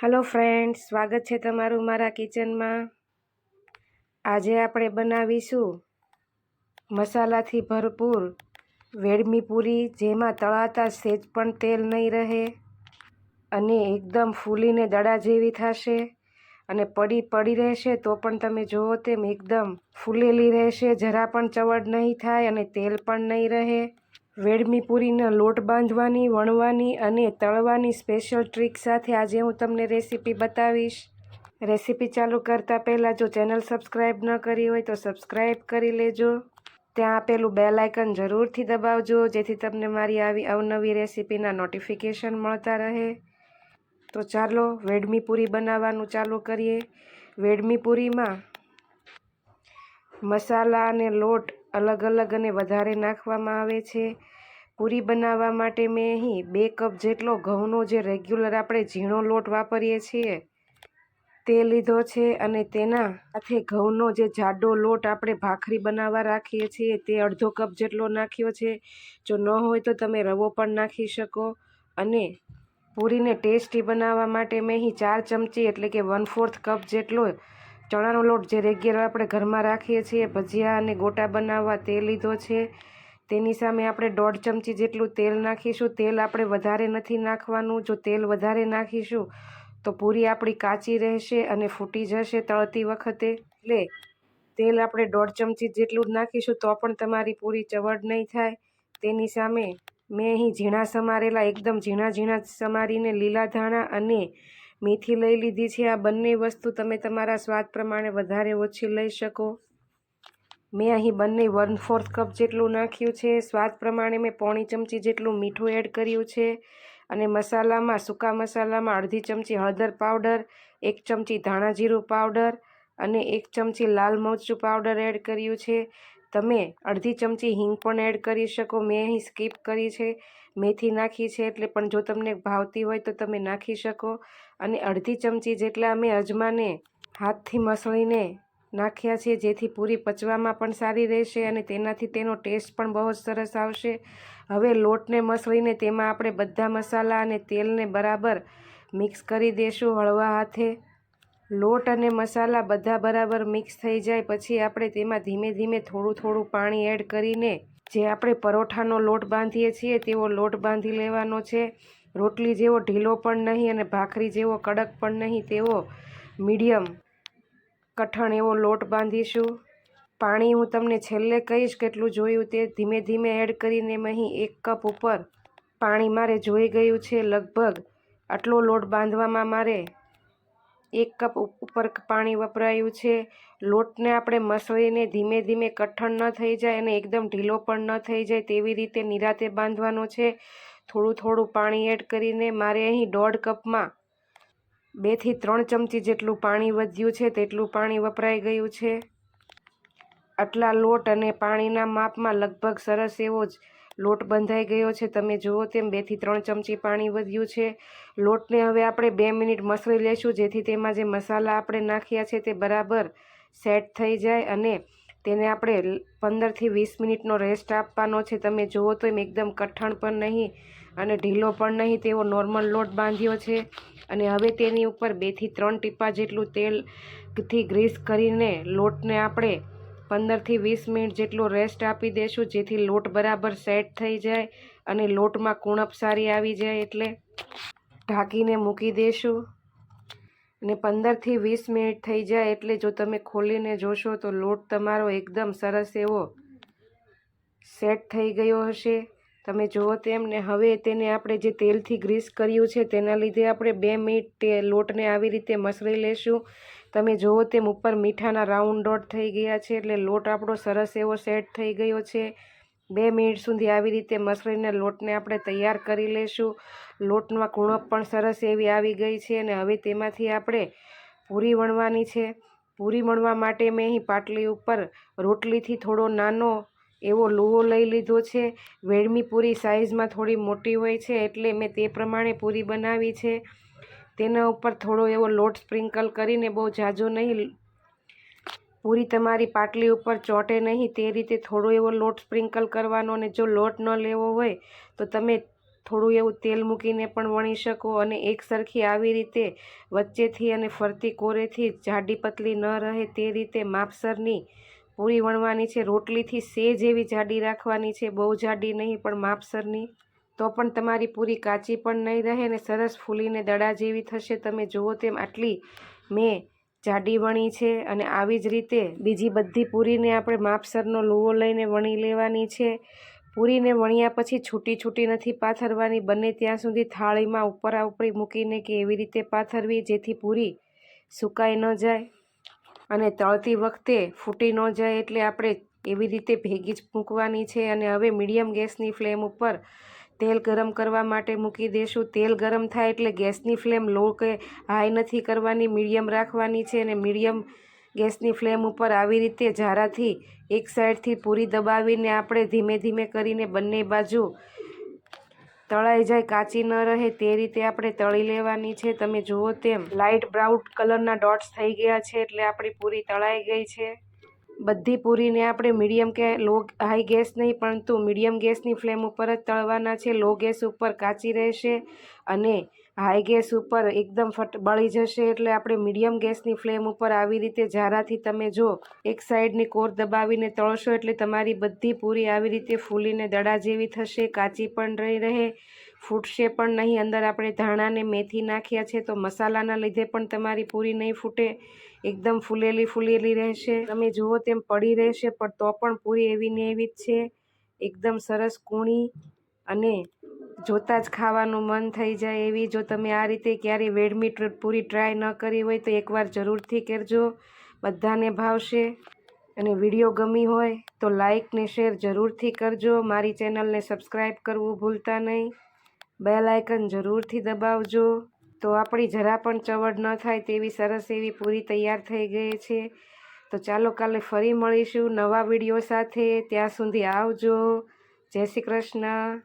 Hello friends, સ્વાગત છે તમારું મારા કિચનમાં। આજે આપણે બનાવીશું મસાલાથી ભરપૂર વેડમી પૂરી, જેમાં તળાતા સહેજ પણ તેલ નહીં રહે અને એકદમ ફૂલીને દડા જેવી થશે અને પડી રહેશે તો પણ તમે જુઓ તેમ એકદમ ફૂલેલી રહેશે, જરા પણ ચવડ નહીં થાય અને તેલ પણ નહીં રહે। વેડમી પૂરીનો લોટ બાંધવાની, વણવાની અને તળવાની સ્પેશિયલ ટ્રીક સાથે આજે હું તમને રેસીપી બતાવીશ। રેસીપી ચાલુ કરતાં પહેલાં જો ચેનલ સબસ્ક્રાઈબ ન કરી હોય તો સબસ્ક્રાઈબ કરી લેજો। ત્યાં આપેલું બેલ આઇકન જરૂરથી દબાવજો, જેથી તમને મારી આવી અવનવી રેસીપીના નોટિફિકેશન મળતા રહે। તો ચાલો વેડમી પૂરી બનાવવાનું ચાલુ કરીએ। વેડમી પૂરીમાં મસાલા અને લોટ અલગ અલગ અને વધારે નાખવામાં આવે છે। પૂરી બનાવવા માટે મેં અહીં 2 કપ જેટલો ઘઉંનો જે રેગ્યુલર આપણે ઝીણો લોટ વાપરીએ છીએ તે લીધો છે અને તેના સાથે ઘઉંનો જે જાડો લોટ આપણે ભાખરી બનાવવા રાખીએ છીએ તે અડધો કપ જેટલો નાખ્યો છે। જો ન હોય તો તમે રવો પણ નાખી શકો। અને પૂરીને ટેસ્ટી બનાવવા માટે મેં અહીં 4 ચમચી એટલે કે 1/4 કપ જેટલો ચણાનો લોટ જે રેગ્યુલર આપણે ઘરમાં રાખીએ છીએ ભજીયા અને ગોટા બનાવવા તે લીધો છે। તેની સામે આપણે 1.5 ચમચી જેટલું તેલ નાખીશું। તેલ આપણે વધારે નથી નાખવાનું, જો તેલ વધારે નાખીશું તો પૂરી આપણી કાચી રહેશે અને ફૂટી જશે તળતી વખતે। એટલે તેલ આપણે 1.5 ચમચી જેટલું જ નાખીશું તો પણ તમારી પૂરી ચવડ નહીં થાય। તેની સામે મેં અહીં ઝીણા સમારેલા, એકદમ ઝીણા ઝીણા સમારીને લીલા ધાણા અને મેથી લઈ લીધી છે। આ બંને વસ્તુ તમે તમારા સ્વાદ પ્રમાણે વધારે ઓછી લઈ શકો। મેં અહીં બંને 1/4 કપ જેટલું નાખ્યું છે। સ્વાદ પ્રમાણે મેં 1/4 ચમચી જેટલું મીઠું એડ કર્યું છે અને મસાલામાં, સૂકા મસાલામાં અડધી ચમચી હળદર પાવડર, 1 ચમચી ધાણા જીરું પાવડર અને 1 ચમચી લાલ મરચું પાવડર એડ કર્યું છે। તમે અડધી ચમચી હિંગ પણ એડ કરી શકો, મેં અહીં સ્કીપ કરી છે, મેથી નાખી છે એટલે, પણ જો તમને ભાવતી હોય તો તમે નાખી શકો। અને અડધી ચમચી જેટલા મેં અજમાને હાથથી મસળીને નાખ્યા છે, જેથી પૂરી પચવામાં પણ સારી રહેશે અને તેનાથી તેનો ટેસ્ટ પણ બહુ જ સરસ આવશે। હવે લોટને મસળીને તેમાં આપણે બધા મસાલા અને તેલને બરાબર મિક્સ કરી દઈશું હળવા હાથે। લોટ અને મસાલા બધા બરાબર મિક્સ થઈ જાય પછી આપણે તેમાં ધીમે ધીમે થોડું થોડું પાણી એડ કરીને જે આપણે પરોઠાનો લોટ બાંધીએ છીએ તેવો લોટ બાંધી લેવાનો છે। રોટલી જેવો ઢીલો પણ નહીં અને ભાખરી જેવો કડક પણ નહીં, તેવો મીડિયમ કઠણ એવો લોટ બાંધીશું। પાણી હું તમને છેલ્લે કહીશ કેટલું જોયું તે, ધીમે ધીમે એડ કરીને અહીં 1 કપ ઉપર પાણી મારે જોઈ ગયું છે। લગભગ આટલો લોટ બાંધવામાં મારે 1 કપ ઉપર પાણી વપરાયું છે। લોટને આપણે મસળીને ધીમે ધીમે કઠણ ન થઈ જાય અને એકદમ ઢીલો પણ ન થઈ જાય તેવી રીતે નિરાતે બાંધવાનો છે। થોડું થોડું પાણી એડ કરીને મારે અહીં 1.5 કપમાં 2 થી 3 ચમચી જેટલું પાણી વધ્યું છે, તેટલું પાણી વપરાઈ ગયું છે। આટલા લોટ અને પાણીના માપમાં લગભગ સરસ એવો જ લોટ બંધાઈ ગયો છે। તમે જુઓ તેમ 2 થી 3 ચમચી પાણી વધ્યું છે। લોટને હવે આપણે 2 મિનિટ મસળી લેશું, જેથી તેમાં જે મસાલા આપણે નાખ્યા છે તે બરાબર સેટ થઈ જાય અને તેને આપણે 15 થી 20 મિનિટનો રેસ્ટ આપવાનો છે। તમે જુઓ તો એમ એકદમ કઠણ પણ નહીં અને ઢીલો પણ નહીં તેવો નોર્મલ લોટ બાંધ્યો છે। અને હવે તેની ઉપર 2 થી 3 ટીપા જેટલું તેલથી ગ્રીસ કરીને લોટને આપણે 15 થી 20 મિનિટ જેટલો રેસ્ટ આપી દઈશું, જેથી લોટ બરાબર સેટ થઈ જાય અને લોટમાં કુણપ સારી આવી જાય। એટલે ઢાંકીને મૂકી દઈશું અને 15 થી 20 મિનિટ થઈ જાય એટલે જો તમે ખોલીને જોશો તો લોટ તમારો એકદમ સરસ એવો સેટ થઈ ગયો હશે। તમે જુઓ તેમ ને હવે તેને આપણે જે તેલથી ગ્રીસ કર્યું છે તેના લીધે આપણે 2 મિનિટ લોટને આવી રીતે મસળી લેશું। તમે જુઓ તેમ ઉપર મીઠાના રાઉન્ડ ડોટ થઈ ગયા છે એટલે લોટ આપણો સરસ એવો સેટ થઈ ગયો છે। 2 મિનિટ સુધી આવી રીતે મસળીને લોટને આપણે તૈયાર કરી લેશું। લોટમાં કુણપ પણ સરસ એવી આવી ગઈ છે અને હવે તેમાંથી આપણે પૂરી વણવાની છે। પૂરી વણવા માટે મેં અહીં પાટલી ઉપર રોટલીથી થોડો નાનો એવો લુવો લઈ લીધો છે। વેડમી પૂરી સાઇઝમાં થોડી મોટી હોય છે એટલે મેં તે પ્રમાણે પૂરી બનાવી છે। તેના ઉપર થોડો એવો લોટ સ્પ્રિંકલ કરીને, બહુ ઝાઝો નહીં, પૂરી તમારી પાટલી ઉપર ચોંટે નહીં તે રીતે થોડો એવો લોટ સ્પ્રિંકલ કરવાનો। અને જો લોટ ન લેવો હોય તો તમે થોડું એવું તેલ મૂકીને પણ વણી શકો અને એક સરખી આવી રીતે વચ્ચેથી અને ફરતી કોરેથી જાડી પતલી ન રહે તે રીતે માપસરની પૂરી વણવાની છે. રોટલીથી સેજ એવી જાડી રાખવાની છે, બહુ જાડી નહીં પણ માપસરની, તો પણ તમારી પૂરી કાચી પણ નહીં રહે ને સરસ ફૂલીને દડા જેવી થશે. તમે જુઓ તેમ આટલી મેં જાડી વણી છે અને આવી જ રીતે બીજી બધી પૂરીને આપણે માપસરનો લુવો લઈને વણી લેવાની છે. પૂરીને વણ્યા પછી છૂટી છૂટી નથી પાથરવાની, બને ત્યાં સુધી થાળીમાં ઉપરા ઉપરી મૂકીને કે એવી રીતે પાથરવી જેથી પૂરી સુકાઈ ન જાય અને તળતી વખતે ફૂટી ન જાય. એટલે આપણે એવી રીતે ભેગી જ મૂકવાની છે. અને હવે મીડિયમ ગેસની ફ્લેમ ઉપર તેલ ગરમ કરવા માટે મૂકી દેશું. તેલ ગરમ થાય એટલે ગેસની ફ્લેમ લો કે હાઈ નથી કરવાની, મીડિયમ રાખવાની છે. અને મીડિયમ ગેસની ફ્લેમ ઉપર આવી રીતે ઝારાથી એક સાઈડથી પૂરી દબાવીને આપણે ધીમે ધીમે કરીને બંને બાજુ તળાઈ જાય, કાચી ન રહે તે રીતે આપણે તળી લેવાની છે. તમે જુઓ તેમ લાઇટ બ્રાઉન કલરના ડોટ્સ થઈ ગયા છે એટલે આપણી પૂરી તળાઈ ગઈ છે. બધી પૂરીને આપણે મીડિયમ કે લો હાઈ ગેસ નહીં પરંતુ મીડિયમ ગેસની ફ્લેમ ઉપર જ તળવાના છે. લો ગેસ ઉપર કાચી રહેશે અને હાઈ ગેસ ઉપર એકદમ બળી જશે. એટલે આપણે મીડિયમ ગેસની ફ્લેમ ઉપર આવી રીતે ઝારાથી તમે જો એક સાઈડની કોર દબાવીને તળશો એટલે તમારી બધી પૂરી આવી રીતે ફૂલીને દડા જેવી થશે, કાચી પણ નહીં રહે, ફૂટશે પણ નહીં. અંદર આપણે ધાણા ને મેથી નાખ્યા છે તો મસાલાના લીધે પણ તમારી પૂરી નહીં ફૂટે, એકદમ ફૂલેલી રહેશે. તમે જુઓ તેમ પડી રહેશે પણ તો પણ પૂરી એવી ને એવી જ છે, એકદમ સરસ કૂણી અને જોતાં જ ખાવાનું મન થઈ જાય એવી. જો તમે આ રીતે ક્યારેય વેડમી પૂરી ટ્રાય ન કરી હોય તો એકવાર જરૂરથી કરજો, બધાને ભાવશે. અને વિડીયો ગમી હોય તો લાઈક ને શેર જરૂરથી કરજો. મારી ચેનલને સબસ્ક્રાઈબ કરવું ભૂલતા નહીં, બેલ આઇકન જરૂરથી દબાવજો તો આપણી જરા પણ ચવડ ન થાય તેવી સરસ એવી પૂરી તૈયાર થઈ ગઈ છે. તો ચાલો કાલે ફરી મળીશું નવા વિડીયો સાથે. ત્યાં સુધી આવજો. જય શ્રી કૃષ્ણ.